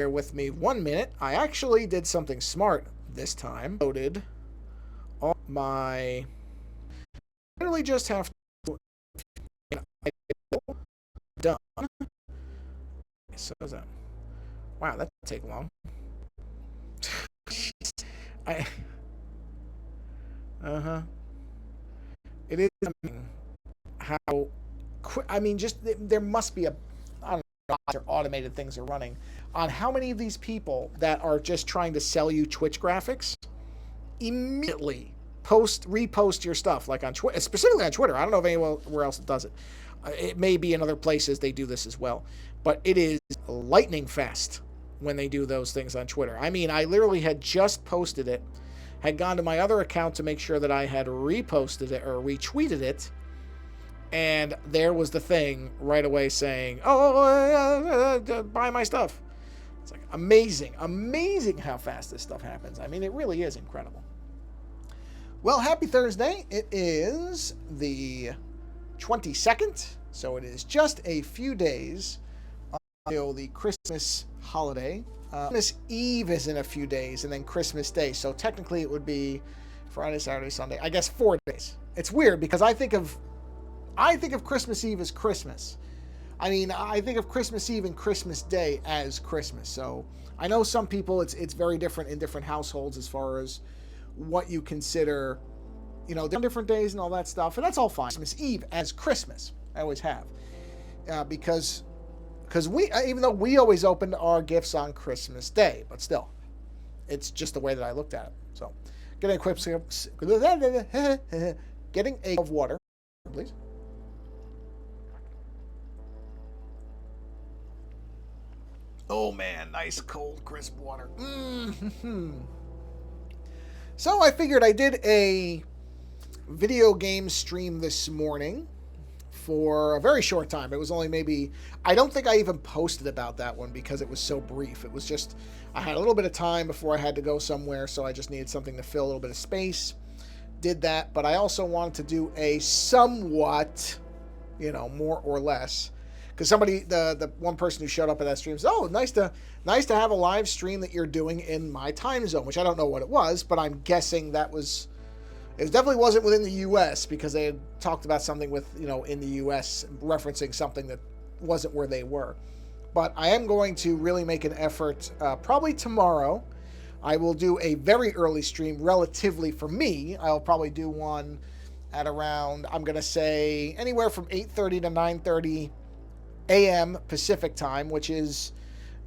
bear with me 1 minute. I actually did something smart this time. Loaded all my... I literally just have to... Done. So is that... Wow, that didn't take long. I... Uh-huh. It is amazing how... I mean, just... There must be a... I don't know, or automated things are running on how many of these people that are just trying to sell you Twitch graphics immediately repost your stuff, like on Twitter, specifically on Twitter. I don't know if anywhere else does it. It may be in other places they do this as well, but it is lightning fast when they do those things on Twitter. I mean, I literally had just posted it, had gone to my other account to make sure that I had reposted it or retweeted it, and there was the thing right away saying, buy my stuff. It's like amazing how fast this stuff happens. I mean, it really is incredible. Well, happy Thursday. It is the 22nd, so it is just a few days until the Christmas holiday. Christmas Eve is in a few days, and then Christmas Day. So technically it would be Friday, Saturday, Sunday. I guess 4 days. It's weird because I think of Christmas Eve as Christmas. I mean, I think of Christmas Eve and Christmas Day as Christmas. So I know some people, it's very different in different households as far as what you consider, different days and all that stuff. And that's all fine. Christmas Eve as Christmas. I always have. Because we, even though we always opened our gifts on Christmas Day, but still, it's just the way that I looked at it. So, getting a of water, please. Oh man, nice cold, crisp water. Mm-hmm. So I figured I did a video game stream this morning for a very short time. It was only maybe, I don't think I even posted about that one because it was so brief. It was just, I had a little bit of time before I had to go somewhere, so I just needed something to fill a little bit of space. Did that, but I also wanted to do a somewhat, more or less, because somebody, the one person who showed up at that stream said, "Oh, nice to have a live stream that you're doing in my time zone," which I don't know what it was, but I'm guessing it definitely wasn't within the U.S. because they had talked about something with, in the U.S. referencing something that wasn't where they were. But I am going to really make an effort, probably tomorrow. I will do a very early stream relatively for me. I'll probably do one at around, I'm going to say, anywhere from 8:30 to 9:30 a.m. Pacific time, which is,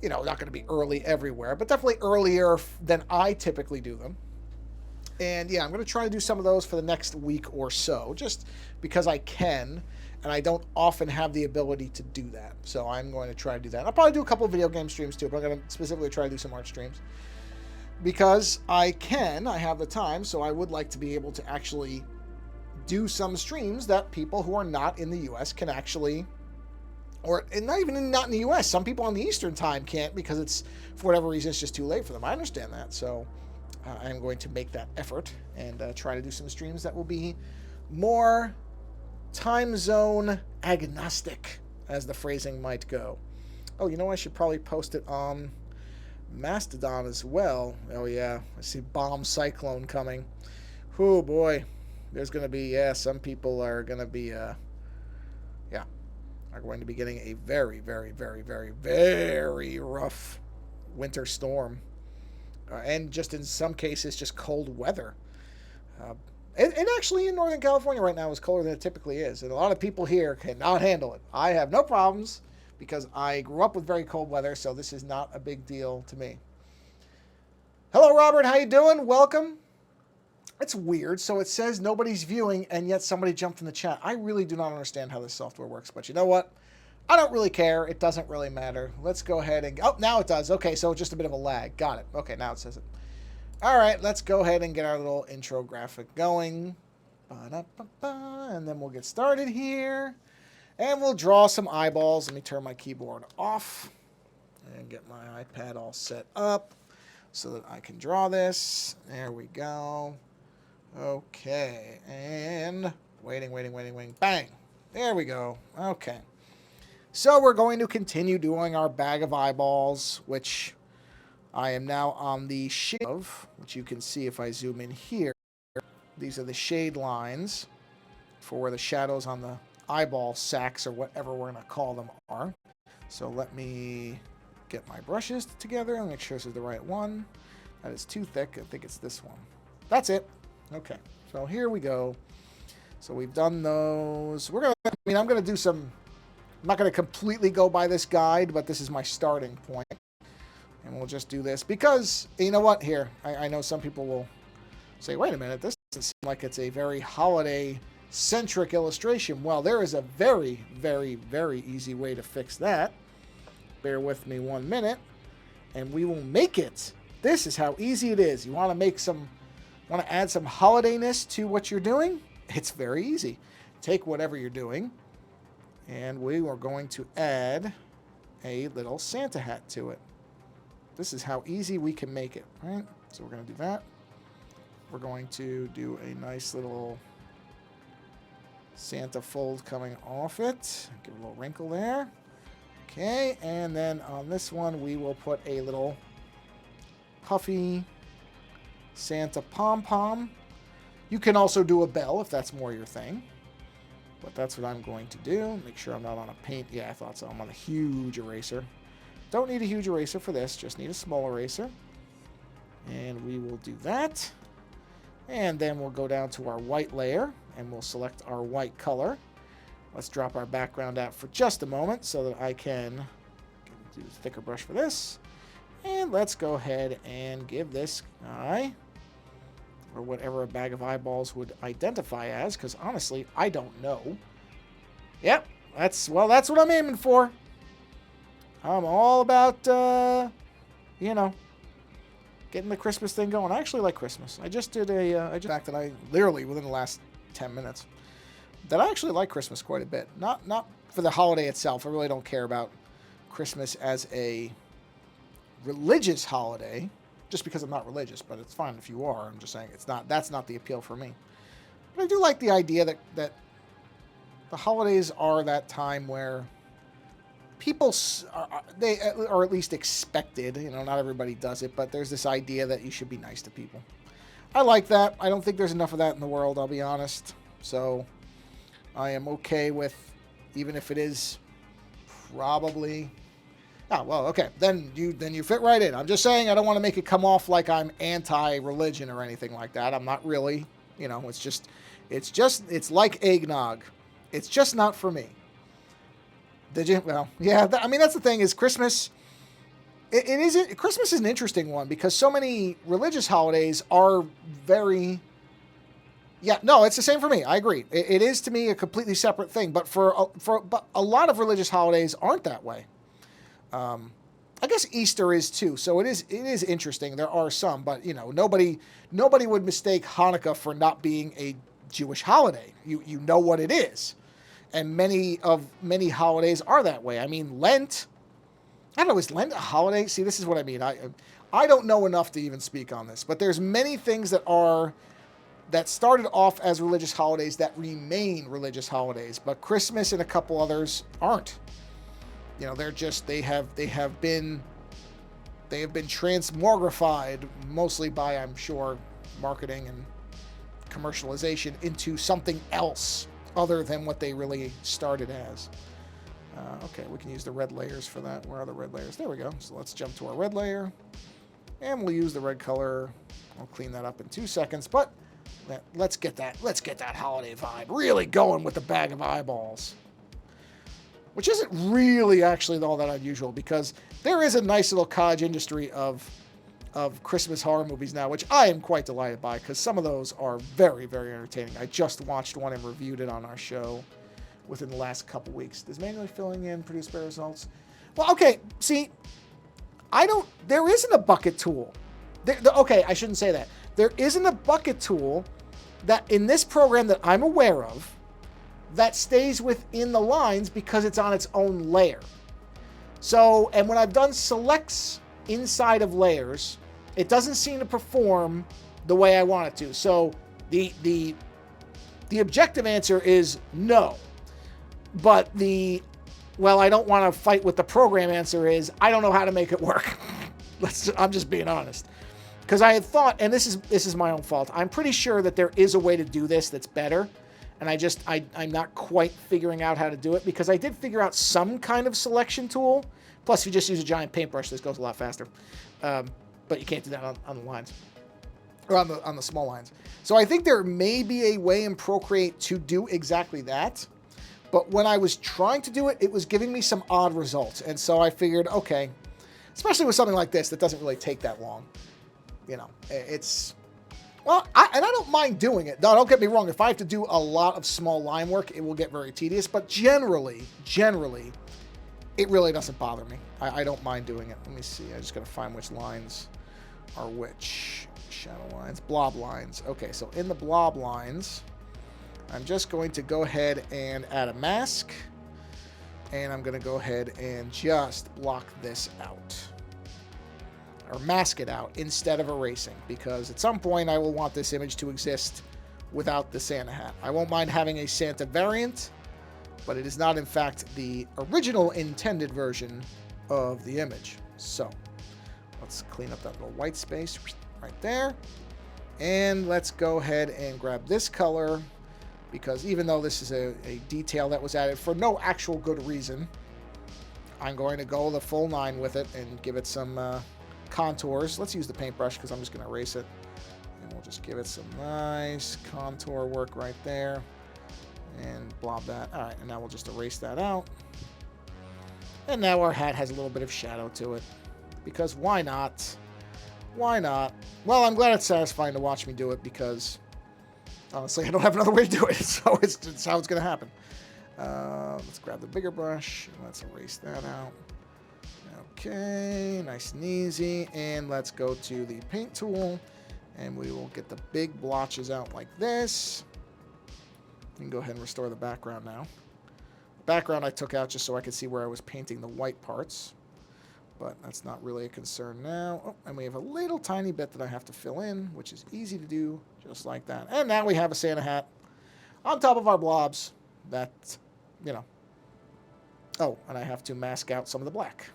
not going to be early everywhere, but definitely earlier than I typically do them. And yeah, I'm going to try to do some of those for the next week or so, just because I can, and I don't often have the ability to do that. So I'm going to try to do that. I'll probably do a couple of video game streams too, but I'm going to specifically try to do some art streams. Because I have the time, so I would like to be able to actually do some streams that people who are not in the U.S. can actually, and not even not in the U.S. Some people on the Eastern time can't because it's, for whatever reason, it's just too late for them. I understand that, so I'm going to make that effort and try to do some streams that will be more time zone agnostic, as the phrasing might go. Oh, I should probably post it on Mastodon as well. Oh yeah, I see bomb cyclone coming. Oh boy, there's going to be, some people are going to be, are going to be getting a very, very, very, very, very rough winter storm. And just in some cases, just cold weather. And actually in Northern California right now is colder than it typically is. And a lot of people here cannot handle it. I have no problems because I grew up with very cold weather, so this is not a big deal to me. Hello, Robert. How you doing? Welcome. It's weird. So it says nobody's viewing, and yet somebody jumped in the chat. I really do not understand how this software works, but you know what? I don't really care. It doesn't really matter. Let's go ahead and... Oh, now it does. Okay, so just a bit of a lag. Got it. Okay, now it says it. All right, let's go ahead and get our little intro graphic going. And then we'll get started here. And we'll draw some eyeballs. Let me turn my keyboard off and get my iPad all set up so that I can draw this. There we go. Okay, and waiting. Bang. There we go. Okay. So we're going to continue doing our bag of eyeballs, which I am now on the shade of, which you can see if I zoom in here. These are the shade lines for where the shadows on the eyeball sacs or whatever we're going to call them are. So let me get my brushes together and make sure this is the right one. That is too thick. I think it's this one. That's it. Okay. So here we go. So we've done those. I'm going to do some, I'm not going to completely go by this guide, but this is my starting point. And we'll just do this because, you know what, here, I know some people will say, wait a minute, this doesn't seem like it's a very holiday-centric illustration. Well, there is a very, very, very easy way to fix that. Bear with me 1 minute, and we will make it. This is how easy it is. You want to add some holidayness to what you're doing? It's very easy. Take whatever you're doing, and we are going to add a little Santa hat to it. This is how easy we can make it, right? So we're going to do that. We're going to do a nice little Santa fold coming off it. Give a little wrinkle there. Okay, and then on this one, we will put a little puffy Santa pom-pom. You can also do a bell if that's more your thing. But that's what I'm going to do. Make sure I'm not on a paint. Yeah, I thought so. I'm on a huge eraser. Don't need a huge eraser for this, just need a small eraser. And we will do that. And then we'll go down to our white layer, and we'll select our white color. Let's drop our background out for just a moment so that I can do a thicker brush for this. And let's go ahead and give this guy, or whatever a bag of eyeballs would identify as, because honestly, I don't know. Yep, that's what I'm aiming for. I'm all about, you know, getting the Christmas thing going. I actually like Christmas. I just did fact that I literally within the last 10 minutes that I actually like Christmas quite a bit. Not for the holiday itself. I really don't care about Christmas as a religious holiday, just because I'm not religious. But it's fine if you are. I'm just saying that's not the appeal for me. But I do like the idea that the holidays are that time where people they are at least expected, you know, not everybody does it, but there's this idea that you should be nice to people. I like that. I don't think there's enough of that in the world, I'll be honest. So I am okay with, even if it is probably, well, okay, then you fit right in. I'm just saying I don't want to make it come off like I'm anti-religion or anything like that. I'm not really, you know, it's like eggnog. It's just not for me. Did you? Well, yeah. I mean, that's the thing is Christmas. Christmas is an interesting one because so many religious holidays are very. Yeah, no, it's the same for me. I agree. It is to me a completely separate thing. But but a lot of religious holidays aren't that way. I guess Easter is too. So it is interesting. There are some, but you know, nobody would mistake Hanukkah for not being a Jewish holiday. You know what it is. And many holidays are that way. I mean, Lent, I don't know, is Lent a holiday? See, this is what I mean. I don't know enough to even speak on this, but there's many things that started off as religious holidays that remain religious holidays, but Christmas and a couple others aren't. You know, they have been transmogrified mostly by, I'm sure, marketing and commercialization into something else other than what they really started as. Okay, we can use the red layers for that. Where are the red layers? There we go. So let's jump to our red layer. And we'll use the red color. I'll clean that up in 2 seconds. But let's get that holiday vibe really going with the bag of eyeballs. Which isn't really actually all that unusual because there is a nice little cottage industry of Christmas horror movies now, which I am quite delighted by because some of those are very, very entertaining. I just watched one and reviewed it on our show within the last couple weeks. Does manually filling in produce better results? Well, okay, see, there isn't a bucket tool. Okay, I shouldn't say that. There isn't a bucket tool that in this program that I'm aware of that stays within the lines because it's on its own layer. So, and when I've done selects inside of layers, it doesn't seem to perform the way I want it to. So the objective answer is no. But I don't want to fight with the program answer is I don't know how to make it work. I'm just being honest. Because I had thought, and this is my own fault, I'm pretty sure that there is a way to do this that's better. And I'm not quite figuring out how to do it, because I did figure out some kind of selection tool. Plus, if you just use a giant paintbrush, this goes a lot faster. But you can't do that on the lines. Or on the small lines. So I think there may be a way in Procreate to do exactly that. But when I was trying to do it, it was giving me some odd results. And so I figured, okay, especially with something like this that doesn't really take that long. You know, it's... Well, I don't mind doing it. No, don't get me wrong. If I have to do a lot of small line work, it will get very tedious. But generally, it really doesn't bother me. I don't mind doing it. Let me see. I just got to find which lines are which. Shadow lines, blob lines. Okay, so in the blob lines, I'm just going to go ahead and add a mask. And I'm going to go ahead and just block this out. Or mask it out instead of erasing, because at some point I will want this image to exist without the Santa hat. I won't mind having a Santa variant, but it is not in fact the original intended version of the image. So let's clean up that little white space right there, and let's go ahead and grab this color, because even though this is a detail that was added for no actual good reason, I'm going to go the full 9 with it and give it some contours. Let's use the paintbrush, because I'm just going to erase it, and we'll just give it some nice contour work right there and blob that. All right, and now we'll just erase that out, and now our hat has a little bit of shadow to it, because why not? Why not? Well, I'm glad it's satisfying to watch me do it, because honestly I don't have another way to do it, so it's how it's going to happen. Let's grab the bigger brush and let's erase that out. Okay, nice and easy. And let's go to the paint tool, and we will get the big blotches out like this. You can go ahead and restore the background now. The background I took out just so I could see where I was painting the white parts, but that's not really a concern now. Oh, and we have a little tiny bit that I have to fill in, which is easy to do, just like that. And now we have a Santa hat on top of our blobs that, you know. Oh, and I have to mask out some of the black.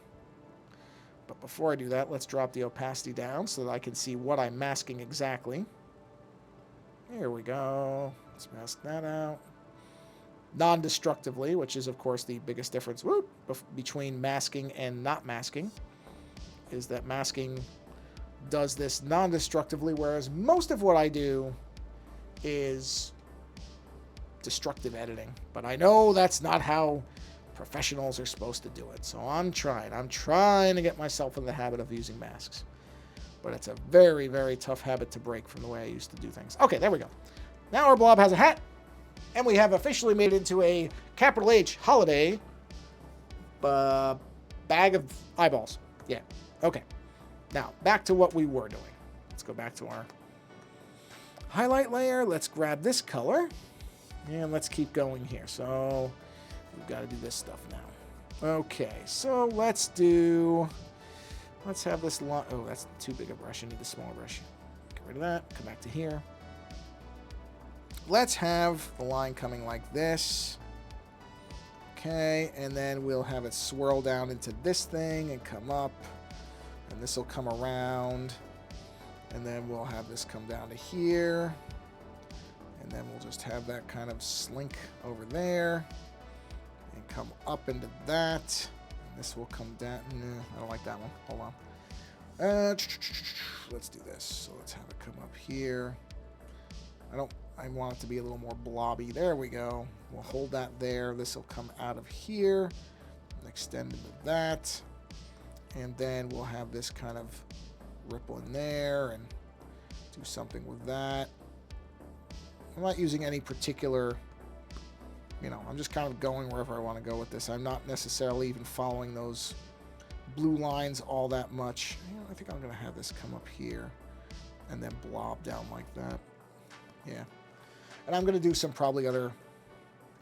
But before I do that, let's drop the opacity down so that I can see what I'm masking exactly. Here we go. Let's mask that out. Non-destructively, which is, of course, the biggest difference between masking and not masking, is that masking does this non-destructively, whereas most of what I do is destructive editing. But I know that's not how professionals are supposed to do it, so I'm trying to get myself in the habit of using masks. But it's a very, very tough habit to break from the way I used to do things. Okay, there we go. Now our blob has a hat, and we have officially made it into a capital H holiday bag of eyeballs. Yeah, okay. Now, back to what we were doing. Let's go back to our highlight layer. Let's grab this color, and let's keep going here. So we've got to do this stuff now. Okay, so let's have this line. Oh, that's too big a brush. I need the smaller brush. Get rid of that. Come back to here. Let's have the line coming like this. Okay, and then we'll have it swirl down into this thing and come up. And this will come around. And then we'll have this come down to here. And then we'll just have that kind of slink over there. And come up into that. And this will come down. No, I don't like that one. Hold on. Let's do this. So let's have it come up here. I want it to be a little more blobby. There we go. We'll hold that there. This will come out of here and extend into that. And then we'll have this kind of ripple in there and do something with that. I'm not using any particular, I'm just kind of going wherever I want to go with this. I'm not necessarily even following those blue lines all that much. I think I'm going to have this come up here and then blob down like that. Yeah. And I'm going to do some probably other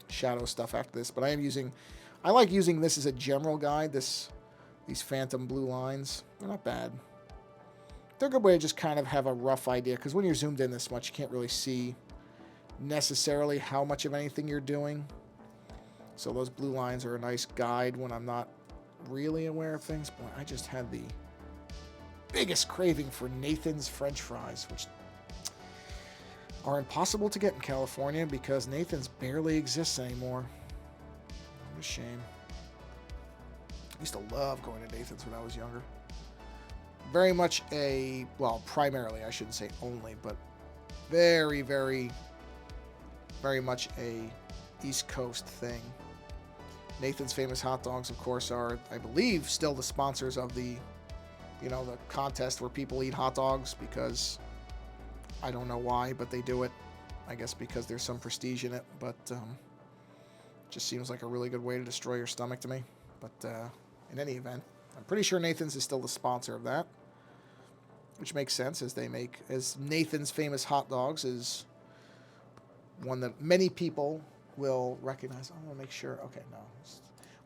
shadow stuff after this, but I like using this as a general guide, these phantom blue lines. They're not bad. They're a good way to just kind of have a rough idea, because when you're zoomed in this much, you can't really see necessarily how much of anything you're doing. So those blue lines are a nice guide when I'm not really aware of things. Boy, I just had the biggest craving for Nathan's French fries, which are impossible to get in California because Nathan's barely exists anymore. What a shame. I used to love going to Nathan's when I was younger. Very much well, primarily, I shouldn't say only, but very, very, very much a East Coast thing. Nathan's Famous Hot Dogs, of course, are, I believe, still the sponsors of the contest where people eat hot dogs, because I don't know why, but they do it. I guess because there's some prestige in it, but just seems like a really good way to destroy your stomach to me. But in any event, I'm pretty sure Nathan's is still the sponsor of that, which makes sense, as Nathan's Famous Hot Dogs is one that many people will recognize. I want to make sure. Okay, no.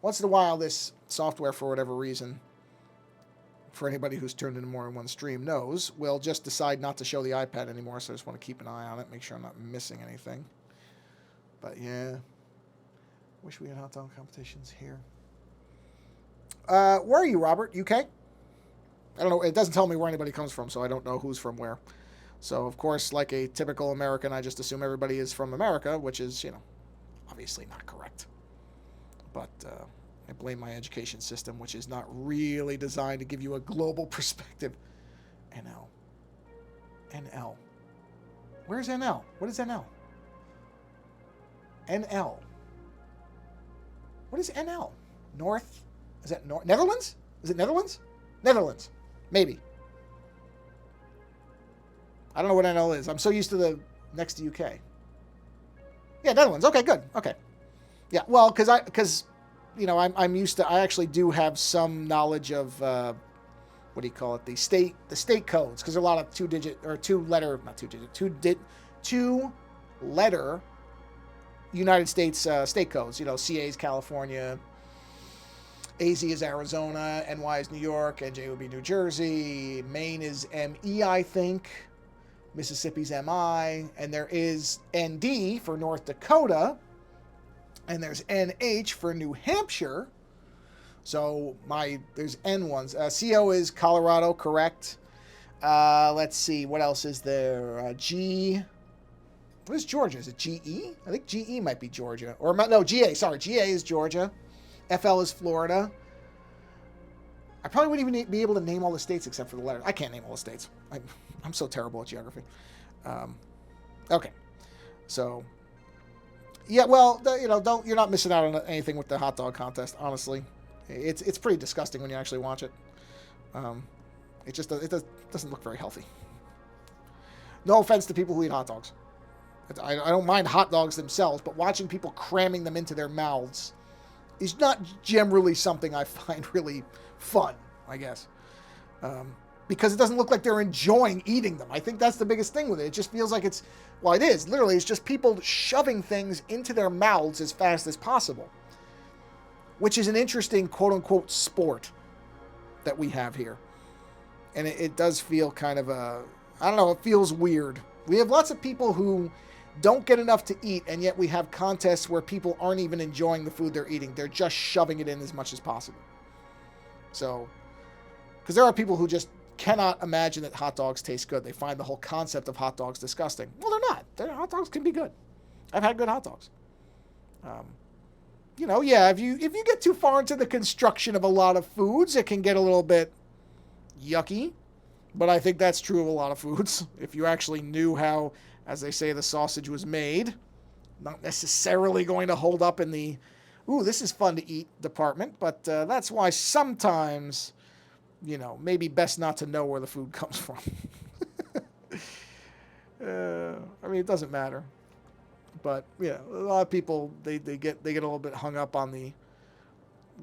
Once in a while, this software, for whatever reason, for anybody who's turned into more than one stream knows, will just decide not to show the iPad anymore, so I just want to keep an eye on it, make sure I'm not missing anything. But yeah, wish we had hot dog competitions here. Where are you, Robert? UK? I don't know. It doesn't tell me where anybody comes from, so I don't know who's from where. So, of course, like a typical American, I just assume everybody is from America, which is, obviously not correct. But I blame my education system, which is not really designed to give you a global perspective. NL. NL. Where's NL? What is NL? NL. What is NL? North? Is that North? Netherlands? Is it Netherlands? Netherlands. Maybe. I don't know what NL is. I'm so used to the next to UK. Yeah, Netherlands. Okay, good. Okay. Yeah, well, because I'm used to. I actually do have some knowledge of what do you call it? The state codes, because there are a lot of two-letter United States state codes. CA is California, AZ is Arizona, NY is New York, NJ would be New Jersey, Maine is ME, I think. Mississippi's MI, and there is ND for North Dakota, and there's NH for New Hampshire. So there's N ones. CO is Colorado, correct. Let's see, what else is there? G. What is Georgia? Is it GE? I think GE might be Georgia. Or no, GA. Sorry, GA is Georgia. FL is Florida. I probably wouldn't even be able to name all the states except for the letters. I can't name all the states. I'm so terrible at geography. Okay, so yeah, well, you're not missing out on anything with the hot dog contest. Honestly, it's pretty disgusting when you actually watch it. It doesn't look very healthy. No offense to people who eat hot dogs. I don't mind hot dogs themselves, but watching people cramming them into their mouths is not generally something I find really fun, I guess. Because it doesn't look like they're enjoying eating them. I think that's the biggest thing with it. It just feels like it is. Literally, it's just people shoving things into their mouths as fast as possible. Which is an interesting, quote-unquote, sport that we have here. And it does feel kind of I don't know, it feels weird. We have lots of people who don't get enough to eat, and yet we have contests where people aren't even enjoying the food they're eating. They're just shoving it in as much as possible. So, because there are people who just cannot imagine that hot dogs taste good. They find the whole concept of hot dogs disgusting. Well, they're not. Hot dogs can be good. I've had good hot dogs. If you get too far into the construction of a lot of foods, it can get a little bit yucky. But I think that's true of a lot of foods. If you actually knew how, as they say, the sausage was made, not necessarily going to hold up in the, ooh, this is fun to eat department. But that's why sometimes, maybe best not to know where the food comes from. It doesn't matter. But, a lot of people, they get a little bit hung up on the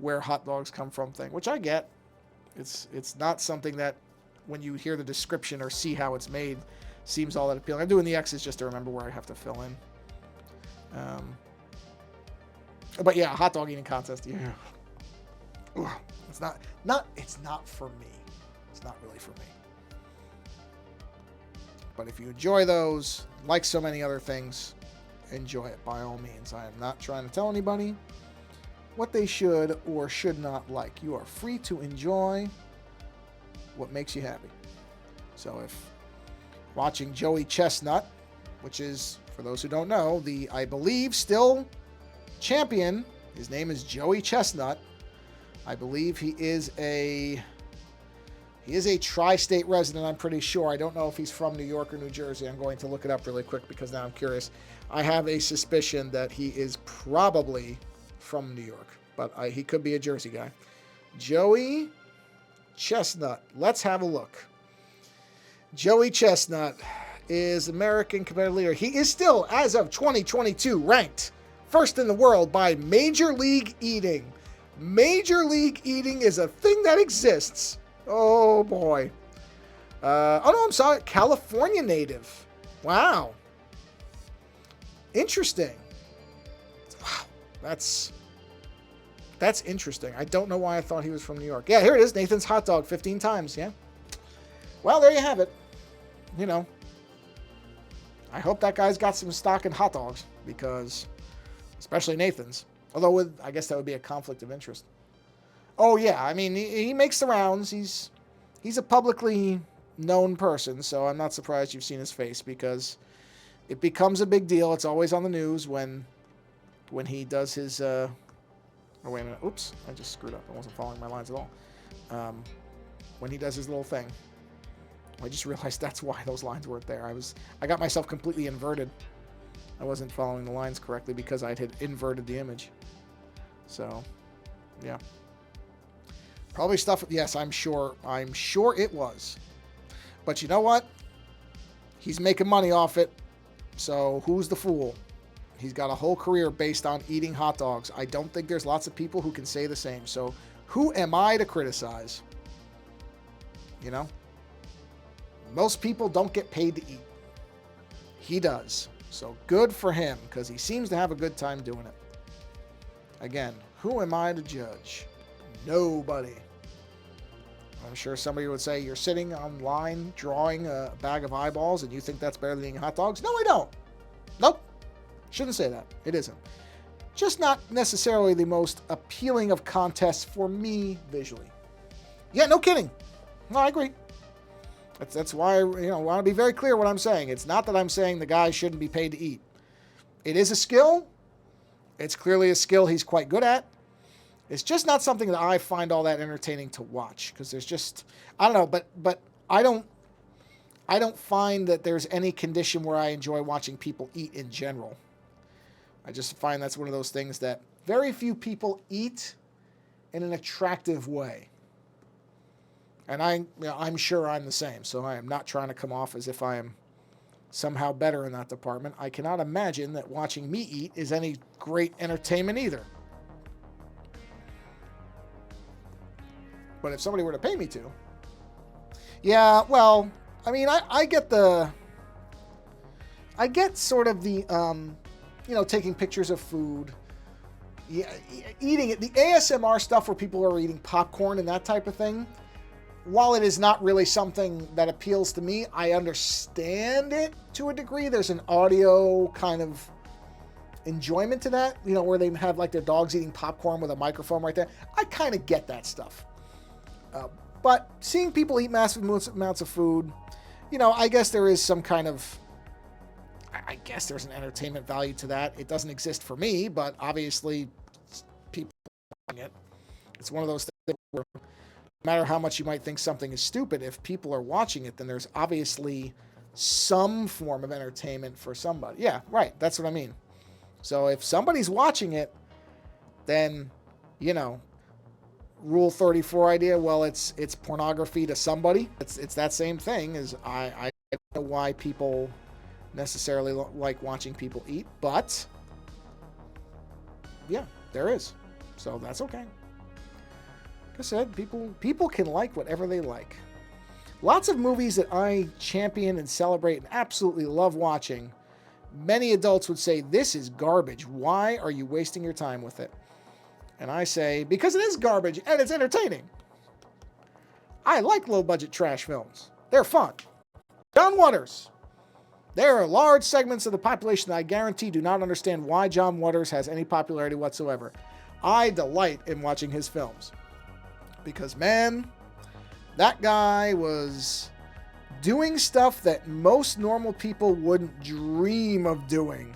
where hot dogs come from thing, which I get. It's not something that, when you hear the description or see how it's made, seems all that appealing. I'm doing the X's just to remember where I have to fill in. But yeah, hot dog eating contest. Yeah, it's not for me. It's not really for me. But if you enjoy those, like so many other things, enjoy it by all means. I am not trying to tell anybody what they should or should not like. You are free to enjoy what makes you happy. So if watching Joey Chestnut, which is, for those who don't know, the, I believe, still champion, his name is Joey Chestnut. I believe he is a tri-state resident, I'm pretty sure. I don't know if he's from New York or New Jersey. I'm going to look it up really quick because now I'm curious. I have a suspicion that he is probably from New York, but he could be a Jersey guy. Joey Chestnut. Let's have a look. Joey Chestnut is American competitive leader. He is still, as of 2022, ranked first in the world by Major League Eating. Major League Eating is a thing that exists. Oh, boy. Oh, no, I'm sorry. California native. Wow. Interesting. Wow. That's interesting. I don't know why I thought he was from New York. Yeah, here it is. Nathan's hot dog 15 times. Yeah. Well, there you have it. You know, I hope that guy's got some stock in hot dogs because, especially Nathan's. Although, I guess that would be a conflict of interest. Oh, yeah. I mean, he makes the rounds. He's a publicly known person, so I'm not surprised you've seen his face because it becomes a big deal. It's always on the news when he does his... Oh, wait a minute. Oops. I just screwed up. I wasn't following my lines at all. When he does his little thing. I just realized that's why those lines weren't there. I got myself completely inverted. I wasn't following the lines correctly because I had inverted the image. So, yeah. Probably stuff, yes, I'm sure it was. But you know what? He's making money off it. So who's the fool? He's got a whole career based on eating hot dogs. I don't think there's lots of people who can say the same. So who am I to criticize? You know? Most people don't get paid to eat. He does. So good for him because he seems to have a good time doing it. Again, who am I to judge? Nobody. I'm sure somebody would say, you're sitting online drawing a bag of eyeballs and you think that's better than eating hot dogs? No, I don't. Nope. Shouldn't say that. It isn't. Just not necessarily the most appealing of contests for me visually. Yeah, no kidding. No, I agree. That's why I want to be very clear what I'm saying. It's not that I'm saying the guy shouldn't be paid to eat. It is a skill. It's clearly a skill he's quite good at. It's just not something that I find all that entertaining to watch because there's just, I don't know, but I don't find that there's any condition where I enjoy watching people eat in general. I just find that's one of those things that very few people eat in an attractive way. And I'm sure I'm the same, so I am not trying to come off as if I am somehow better in that department. I cannot imagine that watching me eat is any great entertainment either. But if somebody were to pay me to, yeah, well, I mean, I get sort of the, taking pictures of food, yeah, eating it, the ASMR stuff where people are eating popcorn and that type of thing. While it is not really something that appeals to me, I understand it to a degree. There's an audio kind of enjoyment to that, where they have like their dogs eating popcorn with a microphone right there. I kind of get that stuff. But seeing people eat massive amounts of food, I guess there is some kind of, I guess there's an entertainment value to that. It doesn't exist for me, but obviously people are doing it. It's one of those things where no matter how much you might think something is stupid, if people are watching it, then there's obviously some form of entertainment for somebody. Yeah, right. That's what I mean. So if somebody's watching it, then, Rule 34 idea, well, it's pornography to somebody. It's that same thing as I don't know why people necessarily like watching people eat, but yeah, there is. So that's okay. Like I said, people can like whatever they like. Lots of movies that I champion and celebrate and absolutely love watching. Many adults would say, this is garbage. Why are you wasting your time with it? And I say, because it is garbage and it's entertaining. I like low-budget trash films. They're fun. John Waters. There are large segments of the population that I guarantee do not understand why John Waters has any popularity whatsoever. I delight in watching his films. Because, man, That guy was doing stuff that most normal people wouldn't dream of doing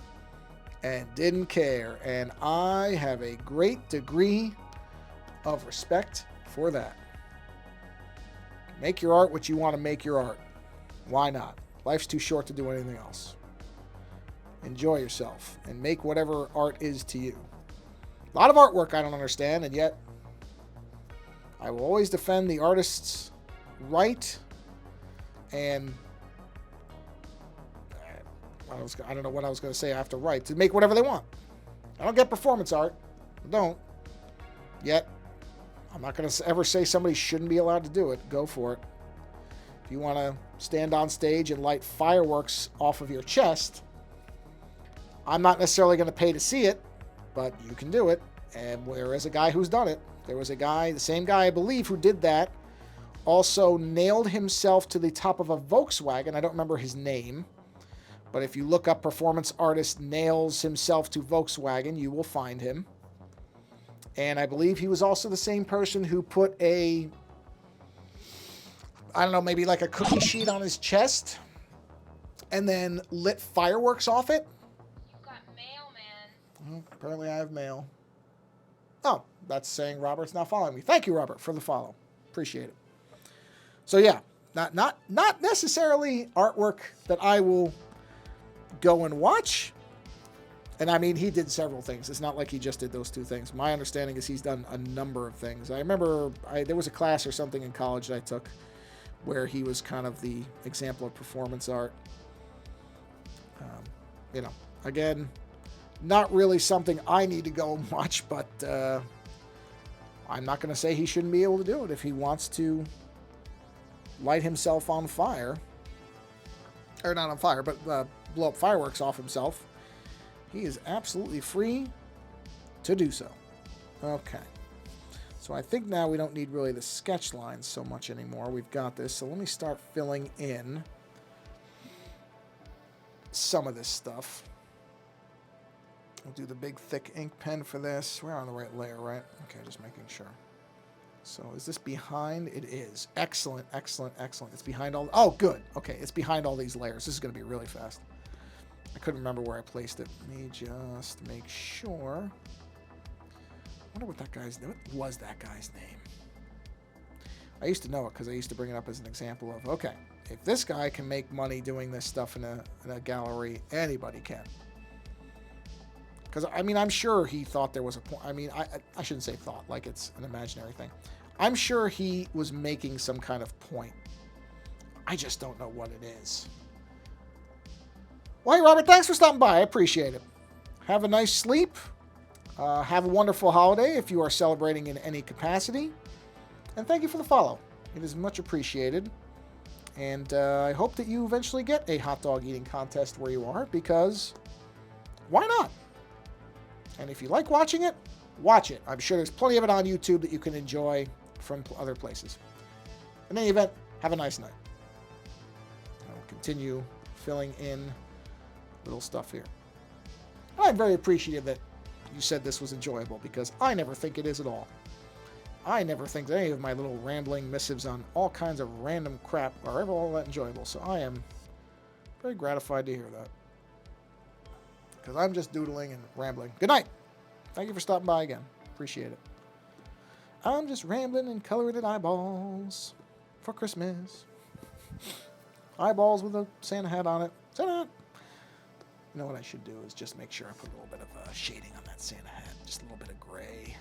and didn't care. And I have a great degree of respect for that. Make your art what you want to make your art. Why not? Life's too short to do anything else. Enjoy yourself and make whatever art is to you. A lot of artwork I don't understand, and yet I will always defend the artist's right. And I don't know what I was going to say after right. To make whatever they want. I don't get performance art. I don't. Yet, I'm not going to ever say somebody shouldn't be allowed to do it. Go for it. If you want to stand on stage and light fireworks off of your chest, I'm not necessarily going to pay to see it, but you can do it. And there is a guy who's done it. There was a guy, the same guy I believe, who did that. Also nailed himself to the top of a Volkswagen. I don't remember his name. But if you look up performance artist nails himself to Volkswagen, you will find him. And I believe he was also the same person who put a, I don't know, maybe like a cookie sheet on his chest and then lit fireworks off it. You've got mail, man. Well, apparently I have mail. Oh, that's saying Robert's not following me. Thank you, Robert, for the follow. Appreciate it. So yeah, not necessarily artwork that I will go and watch. And I mean, he did several things. It's not like he just did those two things. My understanding is he's done a number of things. I remember there was a class or something in college that I took where he was kind of the example of performance art. Again, not really something I need to go and watch, but I'm not going to say he shouldn't be able to do it if he wants to light himself on fire. Or not on fire, but blow up fireworks off himself. He is absolutely free to do so. Okay. So I think now we don't need really the sketch lines so much anymore. We've got this. So let me start filling in some of this stuff. I'll do the big thick ink pen for this. We're on the right layer, right? Okay, just making sure. So is this behind? It is. Excellent, excellent, excellent. It's behind all... Oh, good. Okay, it's behind all these layers. This is going to be really fast. I couldn't remember where I placed it. Let me just make sure. I wonder what that guy's name... What was that guy's name? I used to know it because I used to bring it up as an example of, okay, if this guy can make money doing this stuff in a gallery, anybody can. Because, I mean, I'm sure he thought there was a point. I mean, I shouldn't say thought, like it's an imaginary thing. I'm sure he was making some kind of point. I just don't know what it is. Well, hey, Robert, thanks for stopping by. I appreciate it. Have a nice sleep. Have a wonderful holiday if you are celebrating in any capacity. And thank you for the follow. It is much appreciated. And I hope that you eventually get a hot dog eating contest where you are, because why not? And if you like watching it, watch it. I'm sure there's plenty of it on YouTube that you can enjoy from other places. In any event, have a nice night. I'll continue filling in little stuff here. I'm very appreciative that you said this was enjoyable, because I never think it is at all. I never think that any of my little rambling missives on all kinds of random crap are ever all that enjoyable. So I am very gratified to hear that, because I'm just doodling and rambling. Good night. Thank you for stopping by again. Appreciate it. I'm just rambling and coloring in eyeballs for Christmas. Eyeballs with a Santa hat on it. Santa hat. You know what I should do is just make sure I put a little bit of shading on that Santa hat. Just a little bit of gray.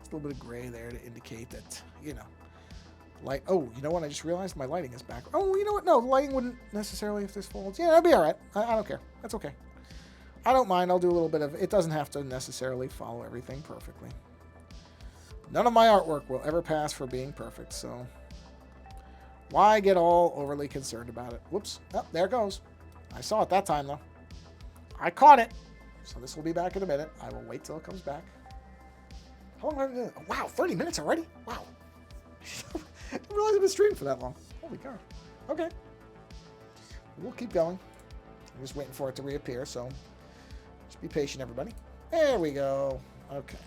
Just a little bit of gray there to indicate that, you know, light. Oh, you know what? I just realized my lighting is back. Oh, you know what? No, the lighting wouldn't necessarily if this folds. Yeah, it'll be all right. I don't care. That's okay. I don't mind. I'll do a little bit of... It doesn't have to necessarily follow everything perfectly. None of my artwork will ever pass for being perfect, so why get all overly concerned about it? Whoops. Oh, there it goes. I saw it that time, though. I caught it. So this will be back in a minute. I will wait till it comes back. How long have I been... Wow, 30 minutes already? Wow. I didn't realize I've been streaming for that long. Holy cow. Okay. We'll keep going. I'm just waiting for it to reappear, so just be patient, everybody. There we go. Okay.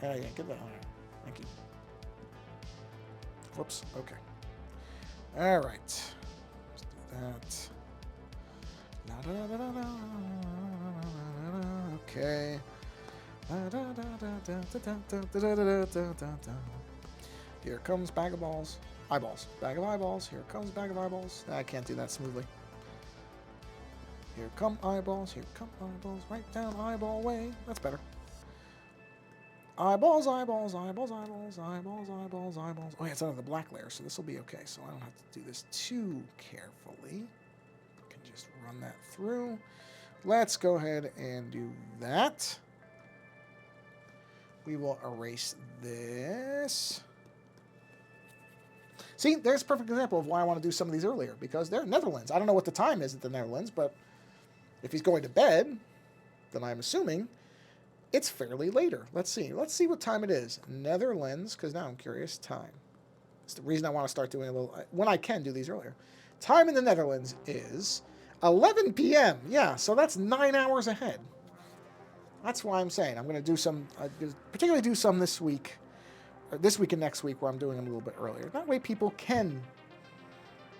Yeah, get that on there. Thank you. Whoops. Okay. All right. Let's do that. Okay. Here comes bag of balls. Eyeballs. Bag of eyeballs. Here comes bag of eyeballs. I can't do that smoothly. Here come eyeballs. Here come eyeballs. Right down eyeball way. That's better. Eyeballs, eyeballs, eyeballs, eyeballs, eyeballs, eyeballs, eyeballs. Oh yeah, it's under the black layer, so this will be okay. So I don't have to do this too carefully. I can just run that through. Let's go ahead and do that. We will erase this. See, there's a perfect example of why I want to do some of these earlier, because they're Netherlands. I don't know what the time is at the Netherlands, but if he's going to bed, then I'm assuming it's fairly later. Let's see. Let's see what time it is. Netherlands, because now I'm curious. Time. It's the reason I want to start doing a little, when I can do these earlier. Time in the Netherlands is 11 p.m. Yeah, so that's 9 hours ahead. That's why I'm saying I'm going to do some, particularly do some this week, or this week and next week, where I'm doing them a little bit earlier. That way people can,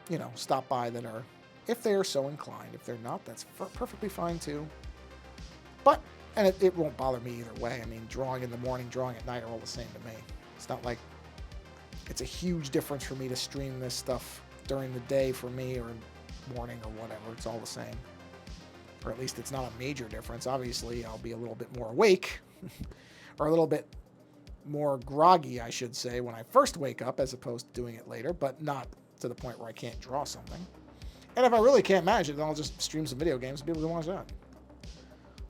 you know, stop by that are, if they are so inclined. If they're not, that's perfectly fine too. But, and it won't bother me either way. I mean, drawing in the morning, drawing at night are all the same to me. It's not like it's a huge difference for me to stream this stuff during the day for me, or morning or whatever. It's all the same. Or at least it's not a major difference. Obviously, I'll be a little bit more awake, or a little bit more groggy, I should say, when I first wake up, as opposed to doing it later, but not to the point where I can't draw something. And if I really can't manage it, then I'll just stream some video games and people can watch that.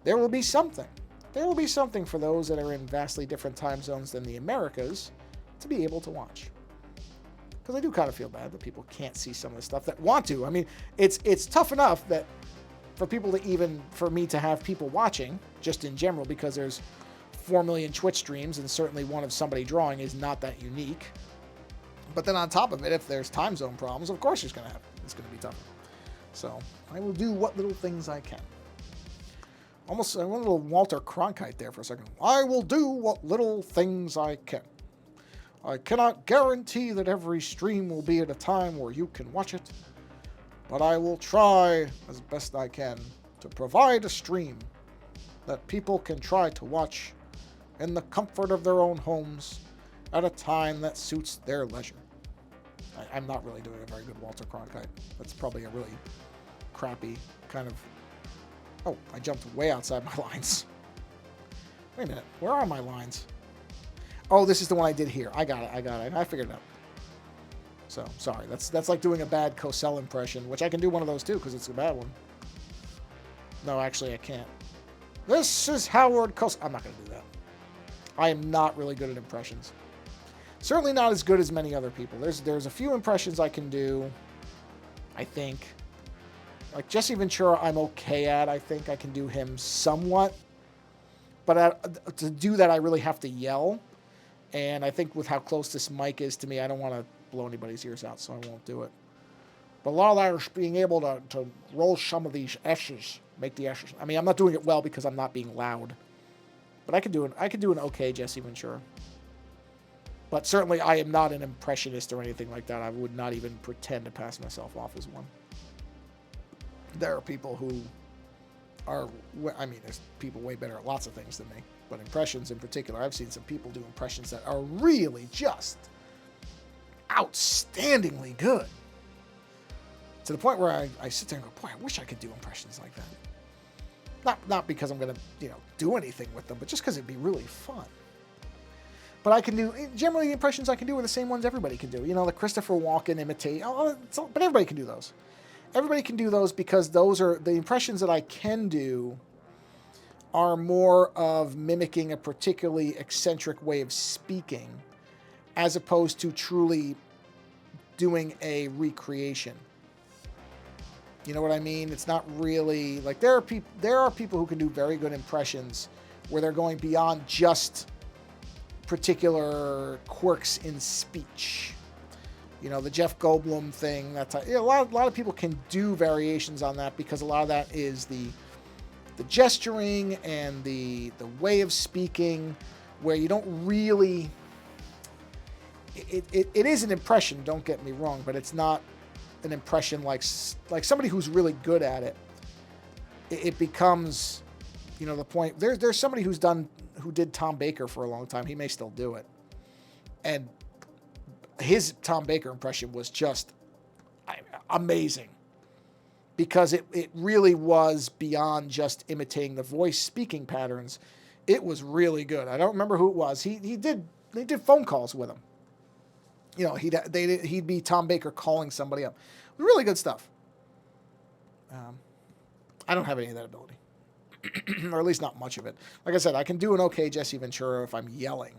There will be something. There will be something for those that are in vastly different time zones than the Americas to be able to watch. Because I do kind of feel bad that people can't see some of the stuff that want to. I mean, it's tough enough that for people to even, for me to have people watching, just in general, because there's 4 million Twitch streams, and certainly one of somebody drawing is not that unique. But then on top of it, if there's time zone problems, of course it's going to be tougher. So I will do what little things I can. Almost, I went a little Walter Cronkite there for a second. I will do what little things I can. I cannot guarantee that every stream will be at a time where you can watch it, but I will try as best I can to provide a stream that people can try to watch in the comfort of their own homes at a time that suits their leisure. I'm not really doing a very good Walter Cronkite. That's probably a really crappy kind of... Oh, I jumped way outside my lines. Wait a minute. Where are my lines? Oh, this is the one I did here. I got it. I figured it out. So, sorry. That's like doing a bad Cosell impression, which I can do one of those too, because it's a bad one. No, actually, I can't. This is Howard Cosell. I'm not going to do that. I am not really good at impressions. Certainly not as good as many other people. There's a few impressions I can do, I think. Like Jesse Ventura, I'm okay at. I think I can do him somewhat. But to do that, I really have to yell. And I think with how close this mic is to me, I don't want to blow anybody's ears out, so I won't do it. But a lot of that is being able to roll some of these S's, make the S's. I mean, I'm not doing it well because I'm not being loud. But I could do an okay Jesse Ventura. But certainly I am not an impressionist or anything like that. I would not even pretend to pass myself off as one. There are people who are, I mean, there's people way better at lots of things than me. But impressions in particular, I've seen some people do impressions that are really just outstandingly good. To the point where I sit there and go, boy, I wish I could do impressions like that. Not because I'm going to, do anything with them, but just because it'd be really fun. But I can do, generally the impressions I can do are the same ones everybody can do. The Christopher Walken imitate, but everybody can do those. Everybody can do those because those are, the impressions that I can do are more of mimicking a particularly eccentric way of speaking as opposed to truly doing a recreation. You know what I mean? It's not really, like there are people who can do very good impressions where they're going beyond just particular quirks in speech. The Jeff Goldblum thing. That's a lot of people can do variations on that because a lot of that is the gesturing and the way of speaking, where you don't really. It is an impression. Don't get me wrong, but it's not an impression like somebody who's really good at it, it becomes, the point. There's somebody who did Tom Baker for a long time. He may still do it, and his Tom Baker impression was just amazing, because it really was beyond just imitating the voice speaking patterns. It was really good. I don't remember who it was. They did phone calls with him. He'd be Tom Baker calling somebody up. Really good stuff. I don't have any of that ability, or at least not much of it. Like I said, I can do an okay Jesse Ventura if I'm yelling,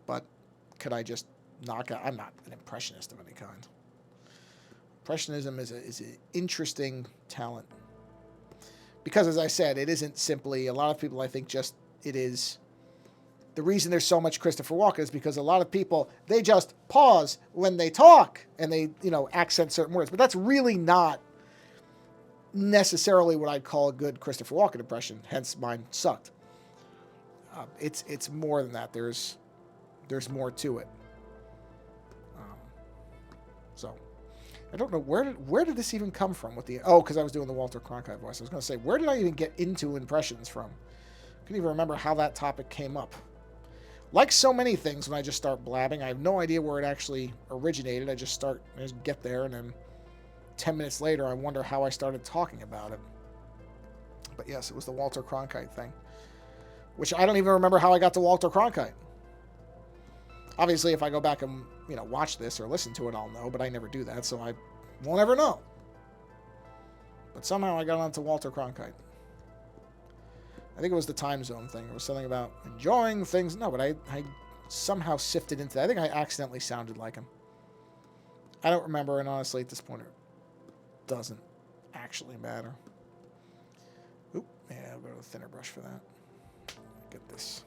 but could I just knock out? I'm not an impressionist of any kind. Impressionism is an interesting talent, because, as I said, it isn't simply, a lot of people, I think, it is, the reason there's so much Christopher Walken is because a lot of people, they just pause when they talk, and they, accent certain words. But that's really not necessarily what I'd call a good Christopher Walken impression, hence mine sucked. It's more than that. There's more to it. So I don't know where did this even come from with because I was doing the Walter Cronkite voice. I was going to say, where did I even get into impressions from? I couldn't even remember how that topic came up. Like so many things, when I just start blabbing, I have no idea where it actually originated. I just get there, and then 10 minutes later, I wonder how I started talking about it. But yes, it was the Walter Cronkite thing, which I don't even remember how I got to Walter Cronkite. Obviously, if I go back and watch this or listen to it, I'll know, but I never do that, so I won't ever know. But somehow I got onto Walter Cronkite. I think it was the time zone thing. It was something about enjoying things. No, but I somehow sifted into that. I think I accidentally sounded like him. I don't remember, and honestly, at this point, it doesn't actually matter. Oop, yeah, I'll go to the thinner brush for that. Get this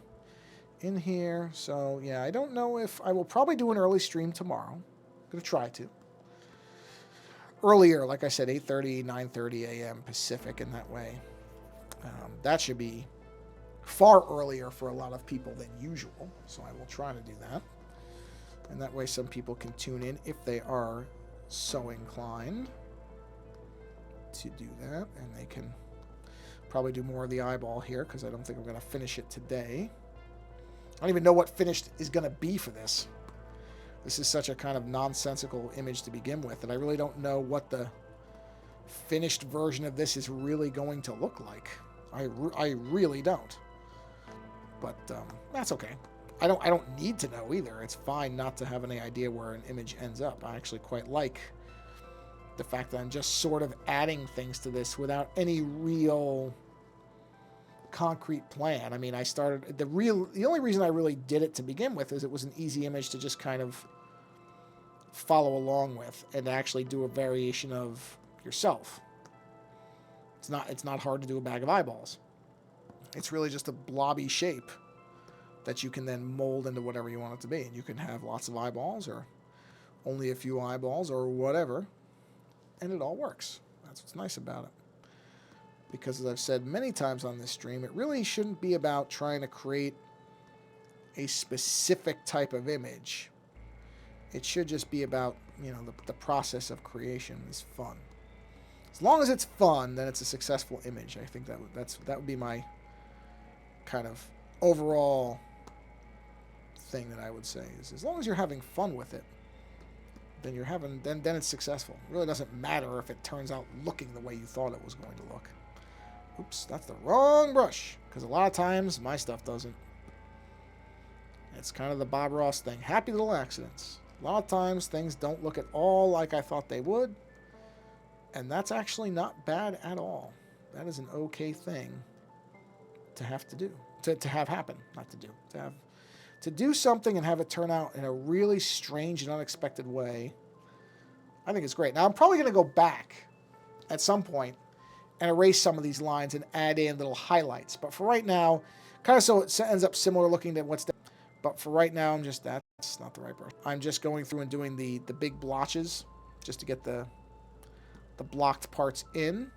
in here. So, yeah, I don't know if I will probably do an early stream tomorrow. I'm going to try to. Earlier, like I said, 8:30, 9:30 a.m. Pacific, in that way. That should be far earlier for a lot of people than usual, so I will try to do that. And that way some people can tune in if they are so inclined to do that. And they can probably do more of the eyeball here, because I don't think I'm going to finish it today. I don't even know what finished is going to be for this. This is such a kind of nonsensical image to begin with, and I really don't know what the finished version of this is really going to look like. I really don't. But that's okay. I don't need to know either. It's fine not to have any idea where an image ends up. I actually quite like the fact that I'm just sort of adding things to this without any real concrete plan. I mean, I started the only reason I really did it to begin with is it was an easy image to just kind of follow along with and actually do a variation of yourself. It's not hard to do a bag of eyeballs. It's really just a blobby shape that you can then mold into whatever you want it to be. And you can have lots of eyeballs or only a few eyeballs or whatever, and it all works. That's what's nice about it. Because, as I've said many times on this stream, it really shouldn't be about trying to create a specific type of image. It should just be about, the process of creation is fun. As long as it's fun, then it's a successful image. I think that would be my kind of overall thing that I would say is, as long as you're having fun with it, then then it's successful. It really doesn't matter if it turns out looking the way you thought it was going to look. Oops, that's the wrong brush, because a lot of times my stuff doesn't. It's kind of the Bob Ross thing. Happy little accidents. A lot of times things don't look at all like I thought they would. And that's actually not bad at all. That is an okay thing to have to do. To have happen. Not to do. To do something and have it turn out in a really strange and unexpected way. I think it's great. Now, I'm probably going to go back at some point and erase some of these lines and add in little highlights. But for right now, kind of so it ends up similar looking to what's there. But for right now, that's not the right brush. I'm just going through and doing the big blotches just to get the blocked parts in,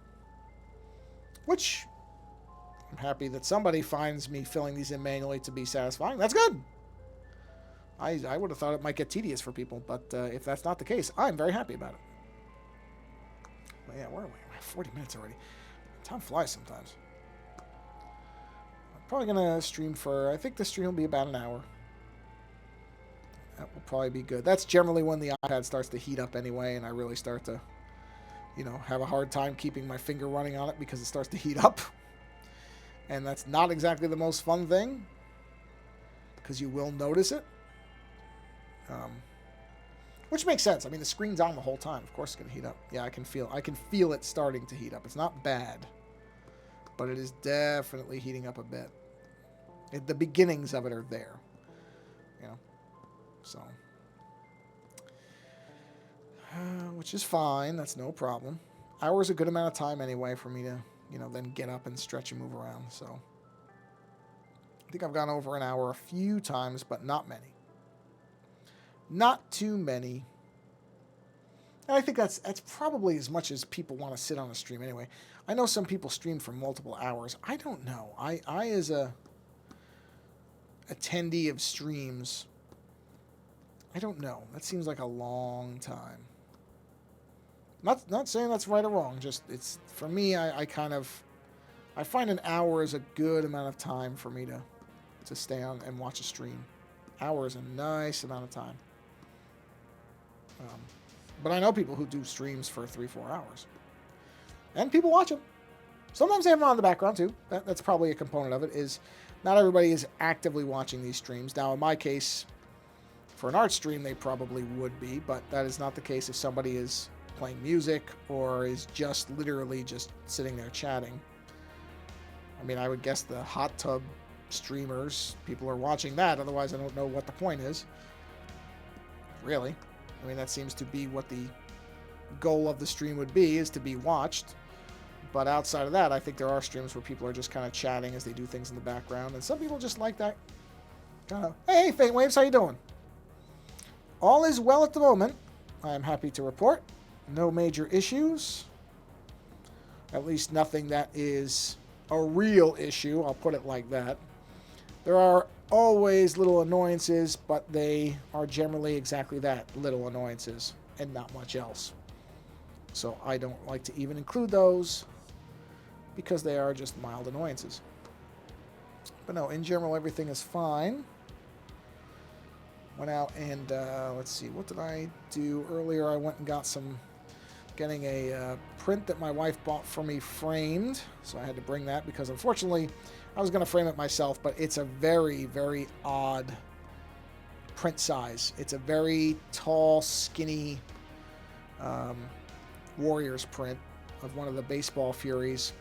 which I'm happy that somebody finds me filling these in manually to be satisfying. That's good. I would have thought it might get tedious for people, but if that's not the case, I'm very happy about it. But yeah, where are we? 40 minutes already. Time flies sometimes. I'm probably going to stream for, I think the stream will be about an hour. That will probably be good. That's generally when the iPad starts to heat up anyway, and I really start to, you know, have a hard time keeping my finger running on it because it starts to heat up. And that's not exactly the most fun thing, because you will notice it. Which makes sense. I mean, the screen's on the whole time. Of course it's going to heat up. Yeah, I can feel it starting to heat up. It's not bad, but it is definitely heating up a bit. The beginnings of it are there, you know. So, which is fine. That's no problem. Hour's a good amount of time anyway for me to, you know, then get up and stretch and move around. So, I think I've gone over an hour a few times, but not many. Not too many. And I think that's probably as much as people want to sit on a stream anyway. I know some people stream for multiple hours. I don't know. I as a attendee of streams, I don't know. That seems like a long time. Not saying that's right or wrong. Just it's for me. I find an hour is a good amount of time for me to stay on and watch a stream. Hour is a nice amount of time. But I know people who do streams for 3-4 hours. And people watch them. Sometimes they have them on in the background too. That's probably a component of it, is not everybody is actively watching these streams. Now, in my case, for an art stream, they probably would be, but that is not the case if somebody is playing music or is just literally just sitting there chatting. I mean, I would guess the hot tub streamers, people are watching that, otherwise I don't know what the point is. Really. I mean, that seems to be what the goal of the stream would be, is to be watched. But outside of that, I think there are streams where people are just kind of chatting as they do things in the background. And some people just like that kind of, hey, Faint Waves, how you doing? All is well at the moment. I am happy to report. No major issues. At least nothing that is a real issue. I'll put it like that. There are always little annoyances, but they are generally exactly that, little annoyances, and not much else. So I don't like to even include those because they are just mild annoyances. But no, in general, everything is fine. Went out and, let's see, what did I do earlier? I went and got getting a print that my wife bought for me framed. So I had to bring that because unfortunately I was going to frame it myself, but it's a very, very odd print size. It's a very tall, skinny Warriors print of one of the baseball Furies.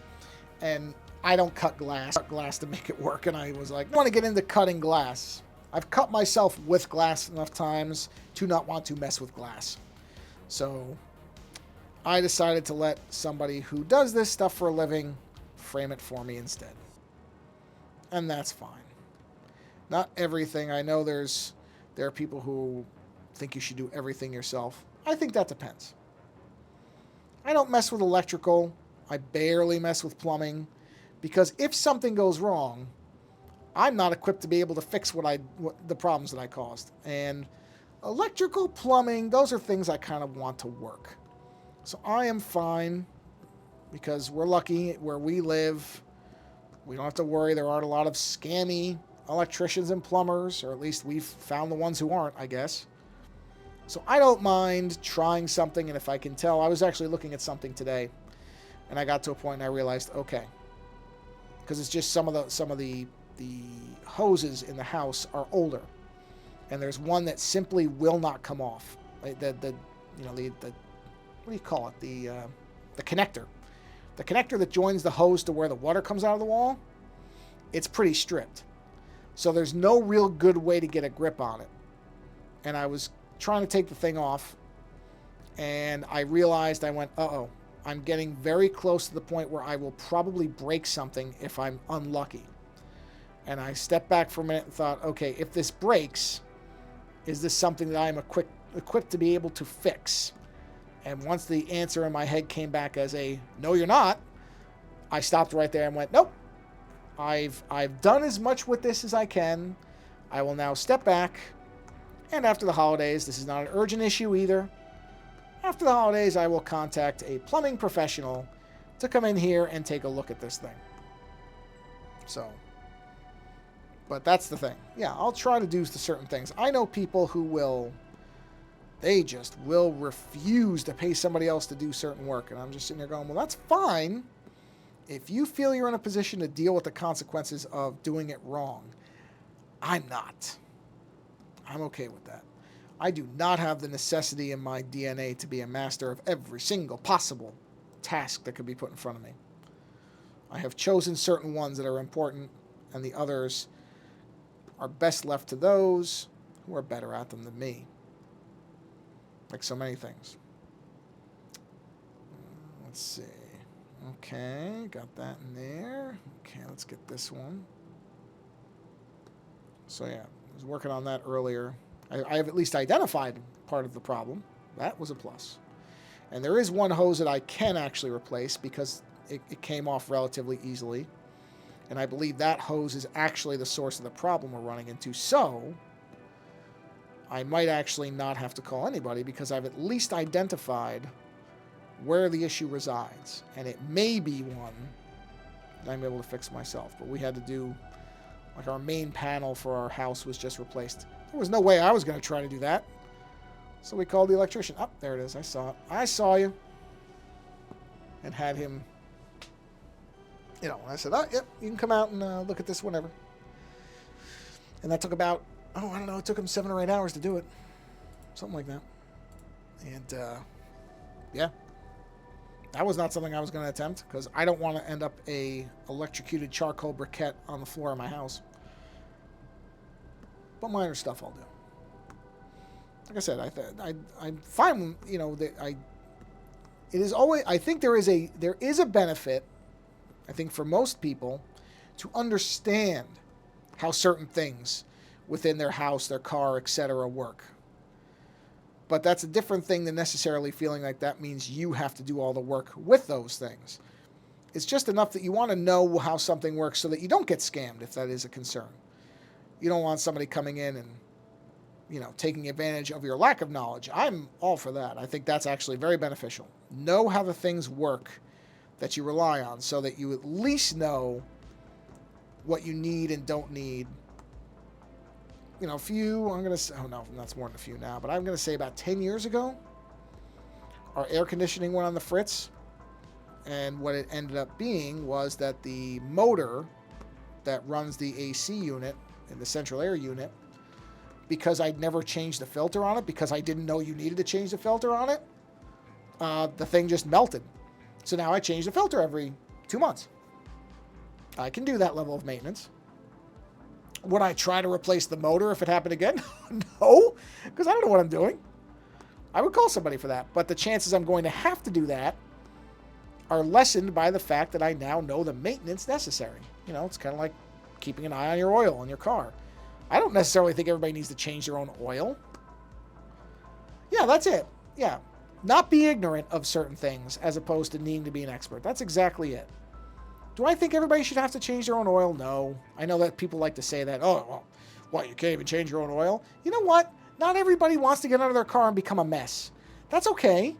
And I don't cut glass to make it work. And I was like, I want to get into cutting glass. I've cut myself with glass enough times to not want to mess with glass. So I decided to let somebody who does this stuff for a living frame it for me instead. And that's fine. Not everything. I know there are people who think you should do everything yourself. I think that depends. I don't mess with electrical. I barely mess with plumbing. Because if something goes wrong, I'm not equipped to be able to fix the problems that I caused. And electrical, plumbing, those are things I kind of want to work. So I am fine because we're lucky where we live. We don't have to worry. There aren't a lot of scammy electricians and plumbers, or at least we've found the ones who aren't, I guess. So I don't mind trying something, and if I can tell, I was actually looking at something today, and I got to a point and I realized, okay, because it's just some of the hoses in the house are older, and there's one that simply will not come off. What do you call it? The connector. The connector that joins the hose to where the water comes out of the wall, it's pretty stripped. So there's no real good way to get a grip on it. And I was trying to take the thing off, and I realized, I went, uh-oh, I'm getting very close to the point where I will probably break something if I'm unlucky. And I stepped back for a minute and thought, okay, if this breaks, is this something that I'm equipped to be able to fix? And once the answer in my head came back as a, no, you're not, I stopped right there and went, nope. I've done as much with this as I can. I will now step back, And after the holidays, this is not an urgent issue either. After the holidays, I will contact a plumbing professional to come in here and take a look at this thing. So, but that's the thing. Yeah, I'll try to do certain things. I know people who will, they just will refuse to pay somebody else to do certain work. And I'm just sitting there going, well, that's fine if you feel you're in a position to deal with the consequences of doing it wrong. I'm not. I'm okay with that. I do not have the necessity in my DNA to be a master of every single possible task that could be put in front of me. I have chosen certain ones that are important, and the others are best left to those who are better at them than me. Like so many things. Let's see. Okay, got that in there. Okay, let's get this one. So yeah, I was working on that earlier. I have at least identified part of the problem. That was a plus. And there is one hose that I can actually replace because it came off relatively easily. And I believe that hose is actually the source of the problem we're running into. So I might actually not have to call anybody because I've at least identified where the issue resides. And it may be one that I'm able to fix myself. But we had to do, like, our main panel for our house was just replaced. There was no way I was going to try to do that. So we called the electrician. Oh, there it is. I saw it. I saw you. And had him, you know, I said, oh, yep, you can come out and look at this whenever. And that took about, oh, I don't know, it took him 7 or 8 hours to do it. Something like that. And, yeah. That was not something I was going to attempt because I don't want to end up a electrocuted charcoal briquette on the floor of my house. But minor stuff I'll do. Like I said, I'm fine. You know, it is always. I think there is a benefit. I think for most people, to understand how certain things within their house, their car, etc. work. But that's a different thing than necessarily feeling like that means you have to do all the work with those things. It's just enough that you want to know how something works so that you don't get scammed if that is a concern. You don't want somebody coming in and, you know, taking advantage of your lack of knowledge. I'm all for that. I think that's actually very beneficial. Know how the things work that you rely on so that you at least know what you need and don't need. You know, I'm going to say, oh no, that's more than a few now, but I'm going to say about 10 years ago, our air conditioning went on the fritz. And what it ended up being was that the motor that runs the AC unit in the central air unit, because I'd never changed the filter on it, because I didn't know you needed to change the filter on it, the thing just melted. So now I change the filter every 2 months. I can do that level of maintenance. Would I try to replace the motor if it happened again? No, because I don't know what I'm doing. I would call somebody for that. But the chances I'm going to have to do that are lessened by the fact that I now know the maintenance necessary. You know, it's kind of like keeping an eye on your oil in your car. I don't necessarily think everybody needs to change their own oil. Yeah, that's it. Yeah. Not be ignorant of certain things as opposed to needing to be an expert. That's exactly it. Do I think everybody should have to change their own oil? No. I know that people like to say that, oh, well, what, you can't even change your own oil? You know what? Not everybody wants to get out of their car and become a mess. That's okay.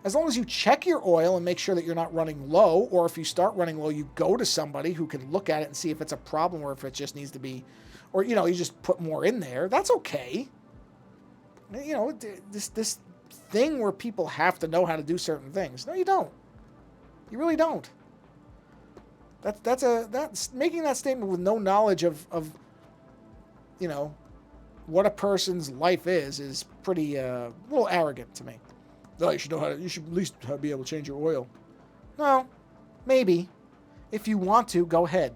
As long as you check your oil and make sure that you're not running low, or if you start running low, you go to somebody who can look at it and see if it's a problem or if it just needs to be, or, you know, you just put more in there. That's okay. You know, this thing where people have to know how to do certain things. No, you don't. You really don't. That's making that statement with no knowledge of you know, what a person's life is pretty a little arrogant to me. No, you should know how to, you should at least be able to change your oil. No, maybe. If you want to, go ahead.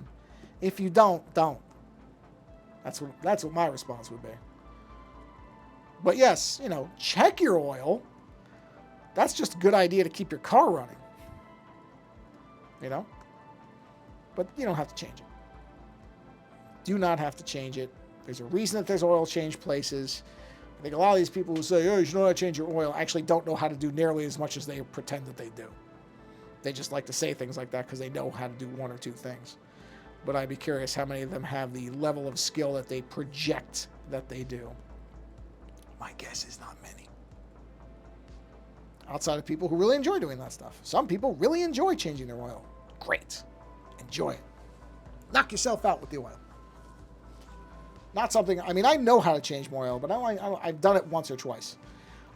If you don't. That's what my response would be. But yes, you know, check your oil. That's just a good idea to keep your car running. You know? But you don't have to change it. Do not have to change it. There's a reason that there's oil change places. I think a lot of these people who say, oh, you should know how to change your oil, actually don't know how to do nearly as much as they pretend that they do. They just like to say things like that because they know how to do one or two things. But I'd be curious how many of them have the level of skill that they project that they do. My guess is not many. Outside of people who really enjoy doing that stuff. Some people really enjoy changing their oil. Great. Enjoy it. Knock yourself out with the oil. Not something, I mean, I know how to change my oil, but I've done it once or twice.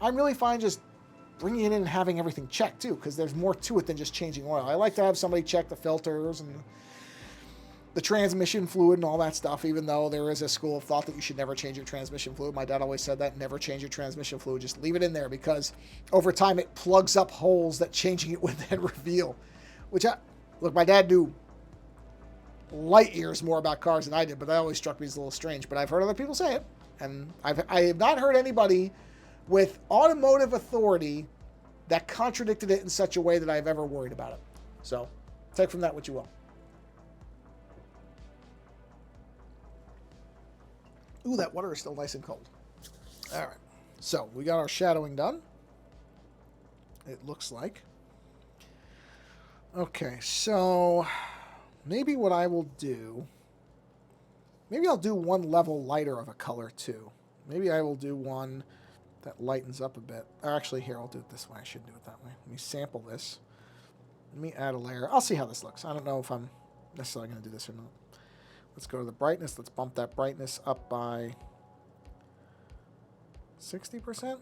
I'm really fine just bringing it in and having everything checked too, because there's more to it than just changing oil. I like to have somebody check the filters and the transmission fluid and all that stuff, even though there is a school of thought that you should never change your transmission fluid. My dad always said that, never change your transmission fluid. Just leave it in there, because over time it plugs up holes that changing it would then reveal. Look, my dad knew light years more about cars than I did, but that always struck me as a little strange. But I've heard other people say it, and I have not heard anybody with automotive authority that contradicted it in such a way that I've ever worried about it. So take from that what you will. Ooh, that water is still nice and cold. All right. So we got our shadowing done. It looks like. Okay, so maybe what I will do, maybe I'll do one level lighter of a color too. Maybe I will do one that lightens up a bit. Or actually, here, I'll do it this way. I shouldn't do it that way. Let me sample this. Let me add a layer. I'll see how this looks. I don't know if I'm necessarily going to do this or not. Let's go to the brightness. Let's bump that brightness up by 60%.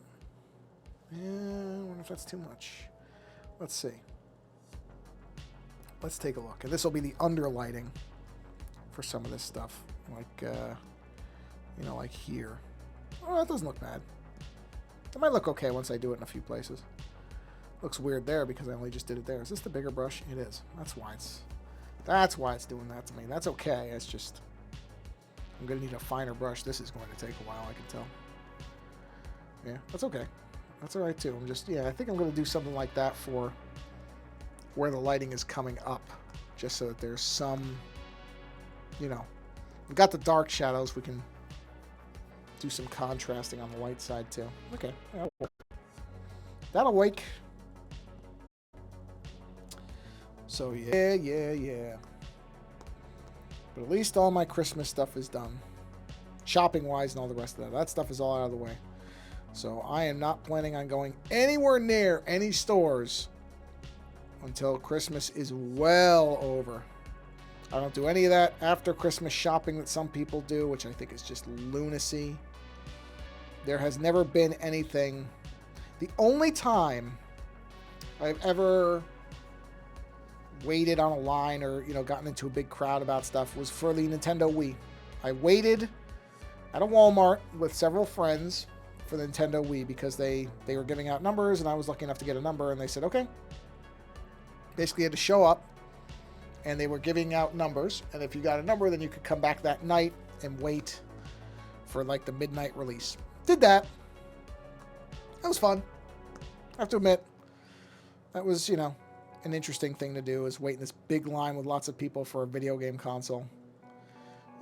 Yeah, I wonder if that's too much. Let's see. Let's take a look. And this will be the underlighting for some of this stuff. Like, like here. Oh, that doesn't look bad. It might look okay once I do it in a few places. Looks weird there because I only just did it there. Is this the bigger brush? It is. That's why it's doing that to me. That's okay. It's just, I'm going to need a finer brush. This is going to take a while, I can tell. Yeah, that's okay. That's all right, too. I think I'm going to do something like that for where the lighting is coming up, just so that there's some, we've got the dark shadows. We can do some contrasting on the light side, too. Okay. That'll work. So, yeah. But at least all my Christmas stuff is done. Shopping-wise and all the rest of that. That stuff is all out of the way. So, I am not planning on going anywhere near any stores until Christmas is well over. I don't do any of that after Christmas shopping that some people do, which I think is just lunacy. There has never been anything. The only time I've ever waited on a line or, gotten into a big crowd about stuff was for the Nintendo Wii. I waited at a Walmart with several friends for the Nintendo Wii because they were giving out numbers and I was lucky enough to get a number and they said, okay. Basically, you had to show up and they were giving out numbers. And if you got a number, then you could come back that night and wait for like the midnight release. Did that. That was fun. I have to admit, that was, an interesting thing to do, is wait in this big line with lots of people for a video game console.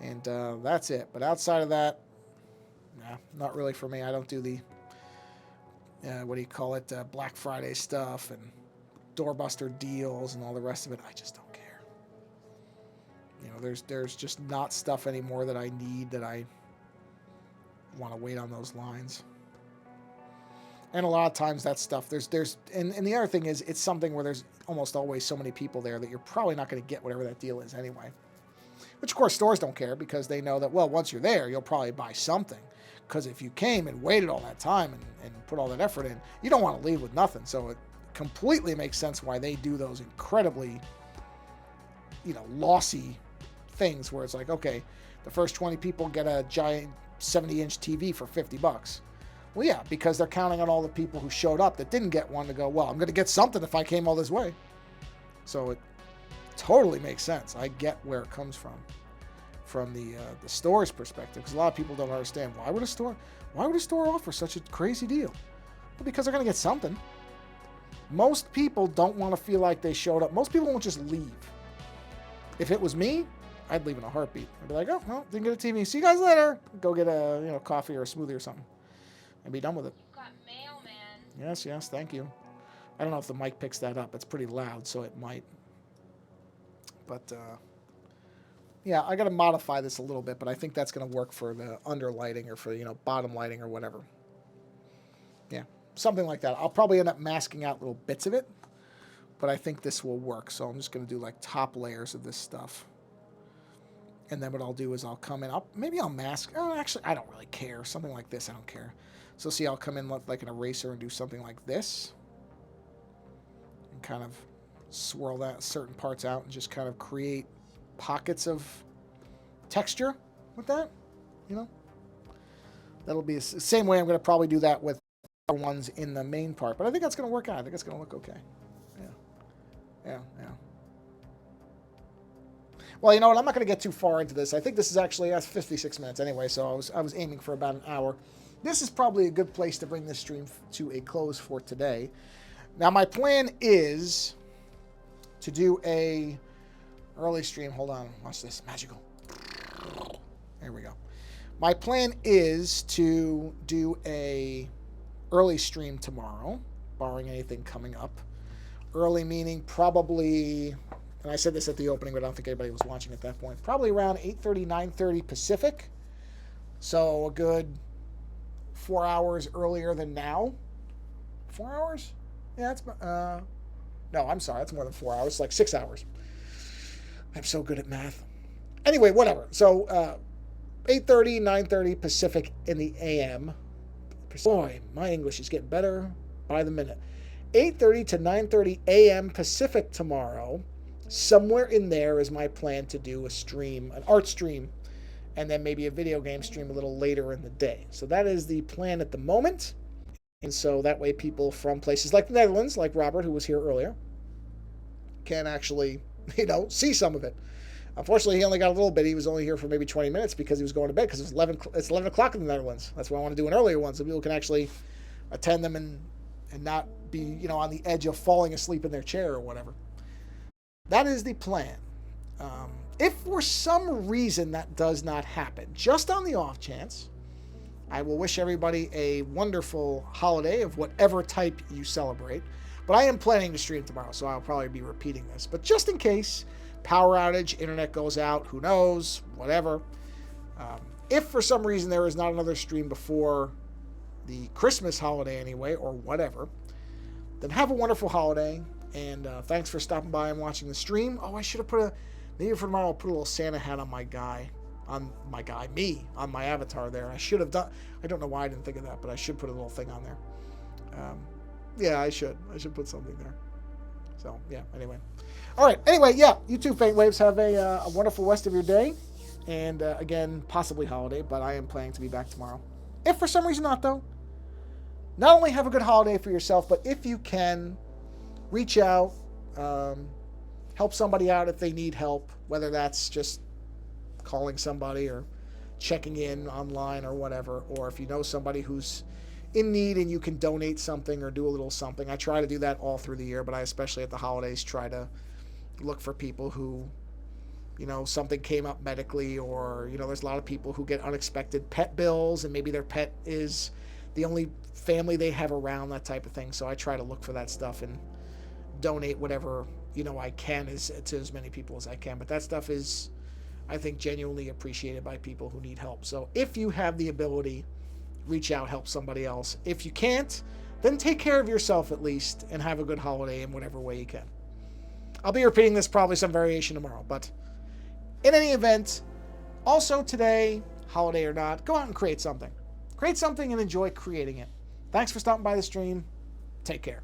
And that's it. But outside of that, nah, not really for me. I don't do the, Black Friday stuff and doorbuster deals and all the rest of it. I just don't care. There's just not stuff anymore that I need that I want to wait on those lines. And a lot of times that stuff, and the other thing is, it's something where there's almost always so many people there that you're probably not going to get whatever that deal is anyway. Which, of course, stores don't care because they know that, well, once you're there, you'll probably buy something. Because if you came and waited all that time and put all that effort in, you don't want to leave with nothing. So it completely makes sense why they do those incredibly, lossy things where it's like, okay, the first 20 people get a giant 70-inch TV for $50. Well, yeah, because they're counting on all the people who showed up that didn't get one to go, well, I'm going to get something if I came all this way. So it totally makes sense. I get where it comes from the store's perspective, because a lot of people don't understand why would a store offer such a crazy deal? Well, because they're going to get something. Most people don't want to feel like they showed up. Most people won't just leave. If it was me, I'd leave in a heartbeat. I'd be like, oh, well, didn't get a TV. See you guys later. Go get a coffee or a smoothie or something. And be done with it. You've got mail, man. Yes, thank you. I don't know if the mic picks that up. It's pretty loud, so it might. But, yeah, I got to modify this a little bit, but I think that's going to work for the under lighting or for, bottom lighting or whatever. Yeah, something like that. I'll probably end up masking out little bits of it, but I think this will work. So I'm just going to do like top layers of this stuff. And then what I'll do is I'll come in. Maybe I'll mask. Oh, actually, I don't really care. Something like this, I don't care. So see, I'll come in like an eraser and do something like this. And kind of swirl that certain parts out and just kind of create pockets of texture with that, you know. That'll be the same way I'm going to probably do that with ones in the main part. But I think that's going to work out. I think it's going to look okay. Yeah. Well, you know what? I'm not going to get too far into this. I think this is actually 56 minutes anyway, so I was aiming for about an hour. This is probably a good place to bring this stream to a close for today. Now, my plan is to do a early stream. Hold on. Watch this. Magical. There we go. My plan is to do a early stream tomorrow, barring anything coming up. Early meaning probably, and I said this at the opening, but I don't think anybody was watching at that point, probably around 8:30, 9:30 Pacific. So a good 4 hours earlier than now. 4 hours? Yeah, that's, no, I'm sorry, that's more than 4 hours. It's like 6 hours. I'm so good at math. Anyway, whatever. So 8:30, 9:30 Pacific in the AM. Boy, my English is getting better by the minute. 8:30 to 9:30 a.m. Pacific tomorrow. Somewhere in there is my plan to do a stream, an art stream, and then maybe a video game stream a little later in the day. So that is the plan at the moment. And so that way people from places like the Netherlands, like Robert, who was here earlier, can actually, see some of it. Unfortunately, he only got a little bit. He was only here for maybe 20 minutes because he was going to bed because it's 11 o'clock in the Netherlands. That's why I want to do an earlier one so people can actually attend them and not be, on the edge of falling asleep in their chair or whatever. That is the plan. If for some reason that does not happen, just on the off chance, I will wish everybody a wonderful holiday of whatever type you celebrate. But I am planning to stream tomorrow, so I'll probably be repeating this. But just in case, power outage, internet goes out, who knows, whatever. If for some reason there is not another stream before the Christmas holiday anyway, or whatever, then have a wonderful holiday. And thanks for stopping by and watching the stream. Oh, I should have maybe for tomorrow I'll put a little Santa hat on on my avatar there. I should have done, I don't know why I didn't think of that, but I should put a little thing on there. Yeah, I should put something there. So, yeah, anyway. All right, anyway, yeah, you too, Faint Waves. Have a wonderful rest of your day. And, again, possibly holiday, but I am planning to be back tomorrow. If for some reason not, though, not only have a good holiday for yourself, but if you can, reach out, help somebody out if they need help, whether that's just calling somebody or checking in online or whatever, or if you know somebody who's in need and you can donate something or do a little something. I try to do that all through the year, but I especially at the holidays try to look for people who, something came up medically, or, there's a lot of people who get unexpected pet bills and maybe their pet is the only family they have around, that type of thing. So I try to look for that stuff and donate whatever, I can to as many people as I can. But that stuff is, I think, genuinely appreciated by people who need help. So if you have the ability, reach out, help somebody else. If you can't, then take care of yourself at least and have a good holiday in whatever way you can. I'll be repeating this probably some variation tomorrow, but in any event, also today, holiday or not, go out and create something. Create something and enjoy creating it. Thanks for stopping by the stream. Take care.